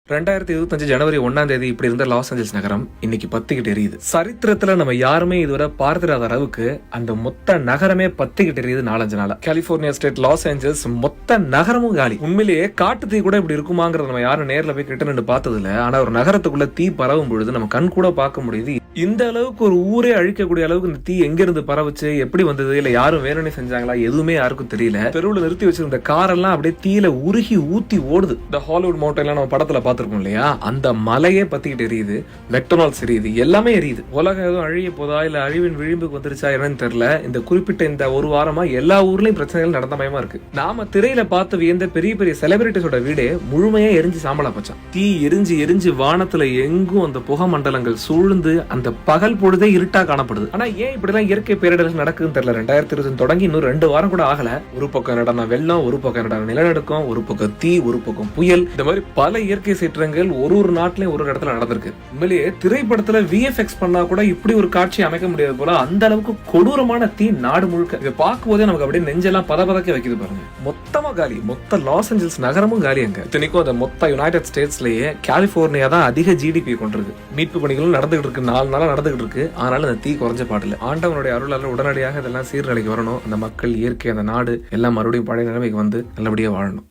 2025 ஜனவரி 1ஆம் தேதி இப்படி இருந்த லாஸ் ஏஞ்சல்ஸ் நகரம் இன்னைக்கு பத்திக்கிட்டு எரியுது. சரித்திரத்துல நம்ம யாருமே இதுவரை பார்த்திராத அளவுக்கு அந்த மொத்த நகரமே பத்திக்கிட்டு எரியுது 4-5 நாளா. கலிபோர்னியா ஸ்டேட் லாஸ் ஏஞ்சல்ஸ் மொத்த நகரமும் காலி. உண்மையிலேயே காட்டு தீ கூட இப்படி இருக்குமாங்கிறத நம்ம யாரும் நேர்ல போய் கிட்ட நின்று பார்த்தது இல்ல. ஆனா ஒரு நகரத்துக்குள்ள தீ பரவும் பொழுது நம்ம கண் கூட பார்க்க முடியுது. இந்த அளவுக்கு ஒரு ஊரே அழிக்கக்கூடிய அளவுக்கு இந்த தீ எங்க இருந்து பரவுச்சு, எப்படி வந்தது, இல்ல யாரும் வேணும்னே செஞ்சாங்களா, எதுவுமே யாருக்கும் தெரியல. தெருவுல நிறுத்தி வச்சிருந்த காரெல்லாம் அப்படியே தீயில உருகி ஊத்தி ஓடுது. இந்த ஹாலிவுட் மவுண்டைன்லாம் நம்ம படத்துல பார்த்திருக்கோம் இல்லையா, அந்த மலையே பத்திக்கிட்டு எரியுது, மெக்டொனால்ட்ஸ் எரியுது, எல்லாமே எரியுது. உலகம் எதுவும் அழிய போதா இல்ல அழிவின் விளிம்புக்கு வந்துருச்சா என்னன்னு தெரியல. இந்த குறிப்பிட்ட இந்த ஒரு வாரமா எல்லா ஊர்லயும் பிரச்சனைகள் நடந்த பயமா இருக்கு. நாம திரையில பார்த்து வியந்த பெரிய பெரிய செலிபிரிட்டிஸோட வீடே முழுமையா எரிஞ்சு சாம்பலா போச்சான். தீ எரிஞ்சு எரிஞ்சு வானத்துல எங்கும் அந்த புகை மண்டலங்கள் சூழ்ந்து அந்த பகல் பொழுதே இருட்டா காணப்படுது. ஆனா ஏன் இப்படி எல்லாம் இயற்கை பேரிடர்கள் நடக்குதுன்னு தெரியல. 2020 தொடங்கி இன்னும் 2 வாரம் கூட ஆகல. ஒரு பக்கம் நடன வெள்ளம், ஒரு பக்கம் நடன நிலநடுக்கம், ஒரு பக்கம் தீ, ஒரு பக்கம் புயல், இந்த மாதிரி பல இயற்கை சீற்றங்கள் ஒரு நாட்டிலையும் ஒரு இடத்துல நடந்திருக்கு. உண்மையிலேயே திரைப்படத்துல VFX பண்ணா கூட இப்படி ஒரு காட்சி அமைக்க முடியாது போல அந்த அளவுக்கு கொடூரமான தீ நாடு முழுக்க. இதை பார்க்கும் போதே நமக்கு அப்படியே நெஞ்செல்லாம் பதபதக்க வைக்குது பாருங்க. மொத்தமா காலி, மொத்த லாஸ் ஏஞ்சல்ஸ் நகரமும் காலி. அங்க இத்தனைக்கும் அந்த மொத்த யுனைடெட் ஸ்டேட்ஸ்லயே கலிபோர்னியா தான் அதிக GDP கொண்டிருக்கு. மீட்பு பணிகளும் நடந்துகிட்டு இருக்கு, 4 நாளா நடந்துகிட்டு இருக்கு. ஆனாலும் அந்த தீ குறைஞ்ச பாடல. ஆண்டவனுடைய அருளால உடனடியாக இதெல்லாம் சீர்நிலைக்கு வரணும். அந்த மக்கள், இயற்கை, அந்த நாடு எல்லாம் மறுபடியும் பழைய நிலைமைக்கு வந்து நல்லபடியா வாழணும்.